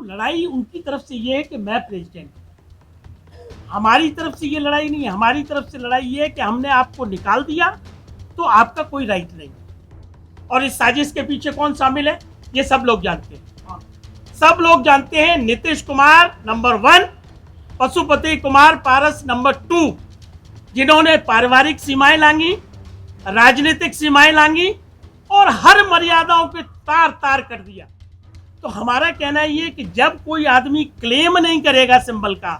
लड़ाई उनकी तरफ से ये है कि मैं प्रेसिडेंट हूँ, हमारी तरफ से ये लड़ाई नहीं है। हमारी तरफ से लड़ाई ये है कि हमने आपको निकाल दिया तो आपका कोई राइट नहीं। और इस साजिश के पीछे कौन शामिल है ये सब लोग जानते हैं। सब लोग जानते हैं नीतीश कुमार नंबर 1, पशुपति कुमार पारस नंबर 2, जिन्होंने पारिवारिक सीमाएं लांगी, राजनीतिक सीमाएं लांगी और हर मर्यादाओं के तार तार कर दिया। तो हमारा कहना ये कि जब कोई आदमी क्लेम नहीं करेगा सिंबल का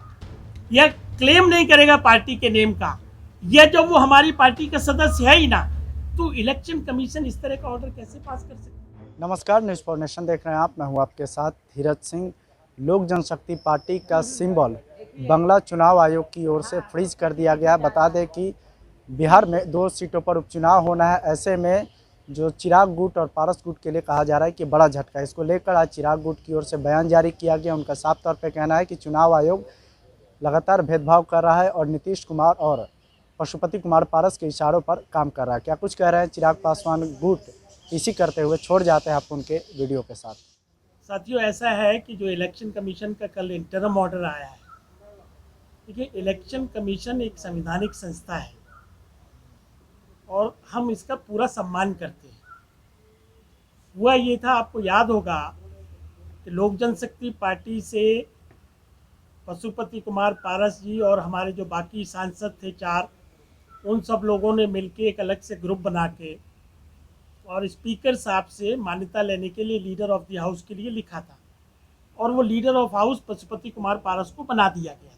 या क्लेम नहीं करेगा पार्टी के नेम का, या जब वो हमारी पार्टी का सदस्य है ही ना, तो इलेक्शन कमीशन इस तरह का ऑर्डर कैसे पास कर सकते हैं। नमस्कार, न्यूज़ फॉर नेशन देख रहे हैं आप। मैं हूं आपके साथ धीरज सिंह। लोक जनशक्ति पार्टी का सिंबल बंगला चुनाव आयोग की ओर से फ्रीज कर दिया गया। बता दें कि बिहार में 2 सीटों पर उपचुनाव होना है। ऐसे में जो चिराग गुट और पारस गुट के लिए कहा जा रहा है कि बड़ा झटका। इसको लेकर आज चिराग गुट की ओर से बयान जारी किया गया। उनका साफ तौर पर कहना है कि चुनाव आयोग लगातार भेदभाव कर रहा है और नीतीश कुमार और पशुपति कुमार पारस के इशारों पर काम कर रहा है। क्या कुछ कह रहे हैं चिराग पासवान गुट, इसी करते हुए छोड़ जाते हैं आप उनके वीडियो के साथ। साथियों, ऐसा है कि जो इलेक्शन कमीशन का कल इंटरम ऑर्डर आया है, देखिए इलेक्शन कमीशन एक संवैधानिक संस्था है और हम इसका पूरा सम्मान करते हैं। हुआ ये था, आपको याद होगा कि लोक जनशक्ति पार्टी से पशुपति कुमार पारस जी और हमारे जो बाकी सांसद थे 4, उन सब लोगों ने मिलकर एक अलग से ग्रुप बना के और स्पीकर साहब से मान्यता लेने के लिए लीडर ऑफ द हाउस के लिए लिखा था और वो leader of house Pashupati Kumar Paras को बना दिया गया था।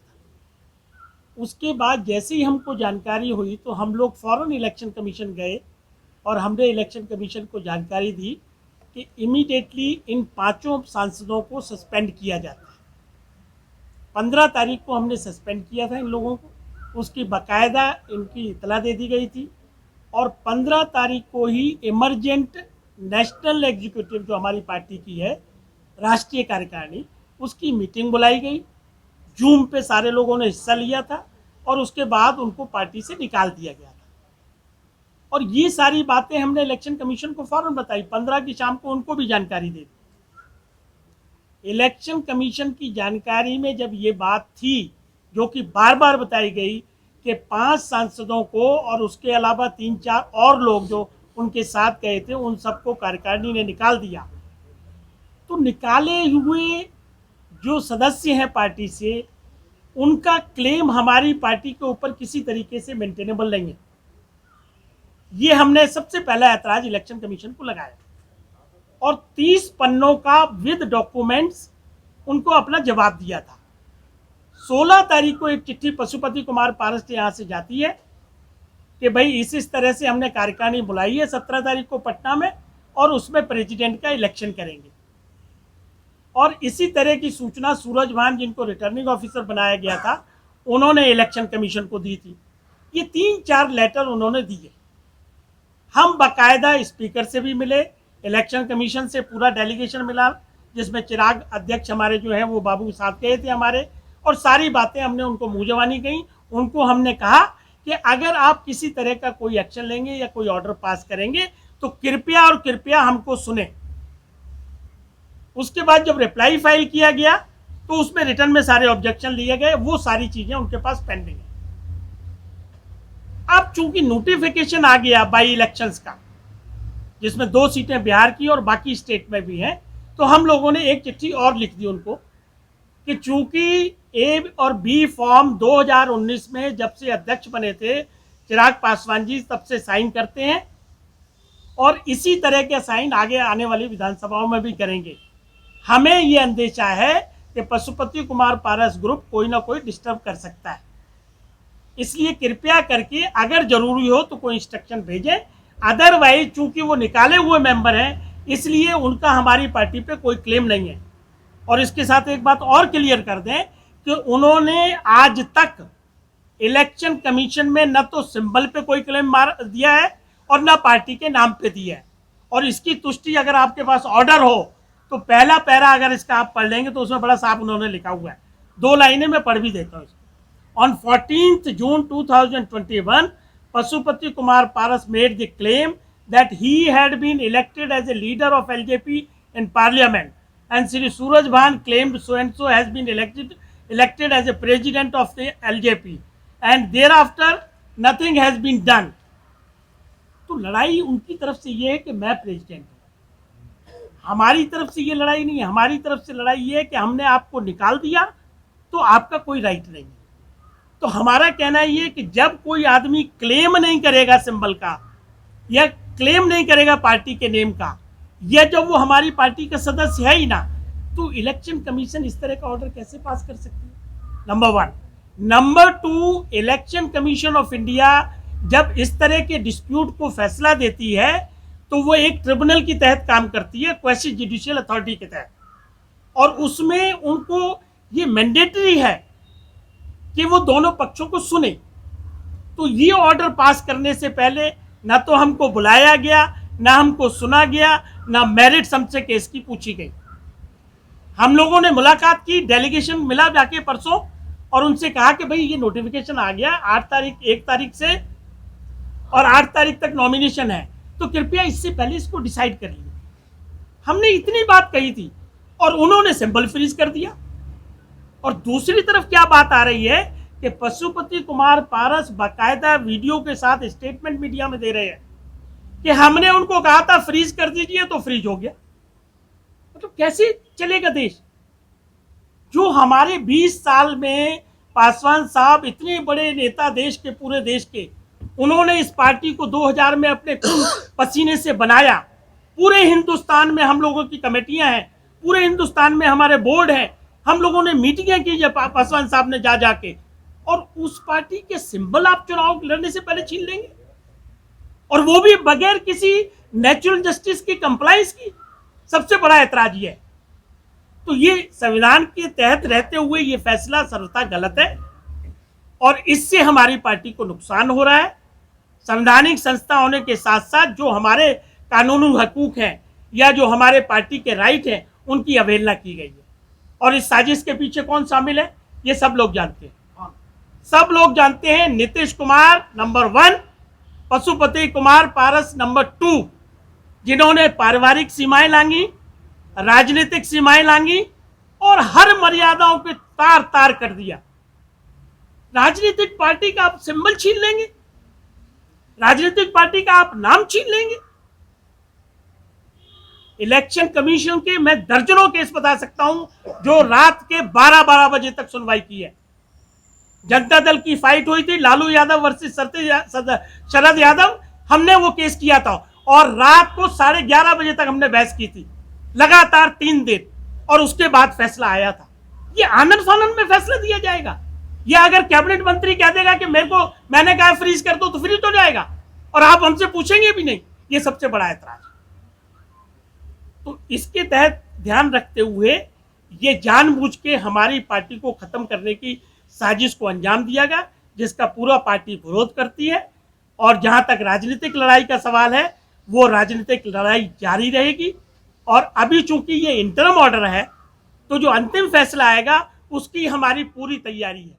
उसके बाद जैसे ही हमको जानकारी हुई तो हम लोग फ़ौरन इलेक्शन कमीशन गए और हमने इलेक्शन कमीशन को जानकारी दी कि इमीडिएटली इन 5 सांसदों को सस्पेंड किया जाता है। 15 तारीख को हमने सस्पेंड किया था इन लोगों को, उसकी बाकायदा इनकी इतला दे दी गई थी और 15 तारीख को ही इमरजेंट नेशनल एग्जीक्यूटिव जो हमारी पार्टी की है, राष्ट्रीय कार्यकारिणी, उसकी मीटिंग बुलाई गई। जूम पे सारे लोगों ने हिस्सा लिया था और उसके बाद उनको पार्टी से निकाल दिया गया था। और ये सारी बातें हमने इलेक्शन कमीशन को फौरन बताई। 15 की शाम को उनको भी जानकारी दे दी। इलेक्शन कमीशन की जानकारी में जब ये बात थी, जो कि बार बार बताई गई कि 5 सांसदों को और उसके अलावा 3-4 और लोग जो उनके साथ गए थे, उन सबको कार्यकारिणी ने निकाल दिया। तो निकाले हुए जो सदस्य हैं पार्टी से, उनका क्लेम हमारी पार्टी के ऊपर किसी तरीके से मेंटेनेबल नहीं है। ये हमने सबसे पहला ऐतराज इलेक्शन कमीशन को लगाया और 30 पन्नों का विद डॉक्यूमेंट्स उनको अपना जवाब दिया था। 16 तारीख को एक चिट्ठी पशुपति कुमार पारस के यहाँ से जाती है कि भाई इस तरह से हमने कार्यकारिणी बुलाई है 17 तारीख को पटना में और उसमें प्रेसिडेंट का इलेक्शन करेंगे। और इसी तरह की सूचना सूरज भान, जिनको रिटर्निंग ऑफिसर बनाया गया था, उन्होंने इलेक्शन कमीशन को दी थी। ये 3-4 लेटर उन्होंने दिए। हम बाकायदा स्पीकर से भी मिले, इलेक्शन कमीशन से पूरा डेलीगेशन मिला, जिसमें चिराग अध्यक्ष हमारे जो हैं वो बाबू साथ गए थे हमारे, और सारी बातें हमने उनको मुँह जबानी कही। उनको हमने कहा कि अगर आप किसी तरह का कोई एक्शन लेंगे या कोई ऑर्डर पास करेंगे तो कृपया और कृपया हमको सुने। उसके बाद जब रिप्लाई फाइल किया गया तो उसमें रिटर्न में सारे ऑब्जेक्शन लिए गए। वो सारी चीजें उनके पास पेंडिंग है। अब चूंकि नोटिफिकेशन आ गया बाई इलेक्शंस का, जिसमें 2 सीटें बिहार की और बाकी स्टेट में भी हैं, तो हम लोगों ने एक चिट्ठी और लिख दी उनको कि चूंकि ए और बी फॉर्म 2019 में जब से अध्यक्ष बने थे चिराग पासवान जी, तब से साइन करते हैं और इसी तरह के साइन आगे आने वाली विधानसभाओं में भी करेंगे। हमें ये अंदेशा है कि पशुपति कुमार पारस ग्रुप कोई ना कोई डिस्टर्ब कर सकता है, इसलिए कृपया करके अगर जरूरी हो तो कोई इंस्ट्रक्शन भेजें। अदरवाइज चूंकि वो निकाले हुए मेंबर हैं, इसलिए उनका हमारी पार्टी पे कोई क्लेम नहीं है। और इसके साथ एक बात और क्लियर कर दें कि उन्होंने आज तक इलेक्शन कमीशन में न तो सिंबल पे कोई क्लेम दिया है और न पार्टी के नाम पे दिया है। और इसकी तुष्टि अगर आपके पास ऑर्डर हो तो पहला पैरा अगर इसका आप पढ़ लेंगे तो उसमें बड़ा साफ उन्होंने लिखा हुआ है। 2 लाइनें मैं पढ़ भी देता हूँ। On 14th June 2021, Pashupati Kumar Paras made the claim that he had been elected as a leader of LJP in Parliament and Sri Suraj Bhan claimed so and so has been elected as a president of the LJP and thereafter nothing has been done. तो लड़ाई उनकी तरफ से ये है कि मैं president हूँ, हमारी तरफ से ये लड़ाई नहीं है। हमारी तरफ से लड़ाई ये है कि हमने आपको निकाल दिया तो आपका कोई राइट नहीं है। तो हमारा कहना ये है कि जब कोई आदमी क्लेम नहीं करेगा सिंबल का या क्लेम नहीं करेगा पार्टी के नेम का, या जब वो हमारी पार्टी का सदस्य है ही ना, तो इलेक्शन कमीशन इस तरह का ऑर्डर कैसे पास कर सकती है? Number 1। Number 2, election commission of India जब इस तरह के डिस्प्यूट को फैसला देती है तो वो एक ट्रिब्यूनल की तहत काम करती है, क्वेसी जुडिशियल अथॉरिटी के तहत, और उसमें उनको ये मैंडेटरी है कि वो दोनों पक्षों को सुने। तो ये ऑर्डर पास करने से पहले ना तो हमको बुलाया गया, ना हमको सुना गया, ना मेरिट्स हमसे केस की पूछी गई। हम लोगों ने मुलाकात की, डेलीगेशन मिला जाके परसों, और उनसे कहा कि भाई ये नोटिफिकेशन आ गया 1 तारीख से और 8 तारीख तक नॉमिनेशन है, तो कृपया इससे पहले इसको डिसाइड कर लीजिए। हमने इतनी बात कही थी और उन्होंने सिंबल फ्रीज कर दिया। और दूसरी तरफ क्या बात आ रही है कि पशुपति कुमार पारस बाकायदा वीडियो के साथ स्टेटमेंट मीडिया में दे रहे हैं कि हमने उनको कहा था फ्रीज कर दीजिए तो फ्रीज हो गया। मतलब कैसे चलेगा देश? जो हमारे 20 साल में पासवान साहब इतने बड़े नेता देश के, पूरे देश के, उन्होंने इस पार्टी को 2000 में अपने पसीने से बनाया। पूरे हिंदुस्तान में हम लोगों की कमेटियां हैं, पूरे हिंदुस्तान में हमारे बोर्ड हैं, हम लोगों ने मीटिंगें की जब पासवान साहब ने जा जाके, और उस पार्टी के सिंबल आप चुनाव लड़ने से पहले छीन लेंगे, और वो भी बगैर किसी नेचुरल जस्टिस की कंप्लायंस की। सबसे बड़ा ऐतराज ये है। तो ये संविधान के तहत रहते हुए ये फैसला सर्वथा गलत है और इससे हमारी पार्टी को नुकसान हो रहा है। संवैधानिक संस्था होने के साथ साथ जो हमारे कानूनी हकूक हैं या जो हमारे पार्टी के राइट हैं, उनकी अवहेलना की गई है। और इस साजिश के पीछे कौन शामिल है, ये सब लोग जानते हैं। सब लोग जानते हैं। नीतीश कुमार नंबर 1, पशुपति कुमार पारस नंबर 2, जिन्होंने पारिवारिक सीमाएं लांगी, राजनीतिक सीमाएं लांगी और हर मर्यादाओं पे तार तार कर दिया। राजनीतिक पार्टी का आप सिंबल छीन लेंगे, राजनीतिक पार्टी का आप नाम छीन लेंगे। इलेक्शन कमीशन के मैं दर्जनों केस बता सकता हूं जो रात के 12-12 बजे तक सुनवाई की है। जनता दल की फाइट हुई थी, लालू यादव वर्सेस शरद यादव, हमने वो केस किया था और रात को 11:30 बजे तक हमने बहस की थी, लगातार 3 दिन, और उसके बाद फैसला आया था। ये आनंद फानंद में फैसला दिया जाएगा? या अगर कैबिनेट मंत्री कह देगा कि मैंने कहा फ्रीज कर दो तो फ्रीज हो जाएगा और आप हमसे पूछेंगे भी नहीं? ये सबसे बड़ा ऐतराज। तो इसके तहत ध्यान रखते हुए ये जानबूझ के हमारी पार्टी को खत्म करने की साजिश को अंजाम दिया गया, जिसका पूरा पार्टी विरोध करती है। और जहां तक राजनीतिक लड़ाई का सवाल है, वो राजनीतिक लड़ाई जारी रहेगी। और अभी चूंकि ये इंटरम ऑर्डर है, तो जो अंतिम फैसला आएगा उसकी हमारी पूरी तैयारी है।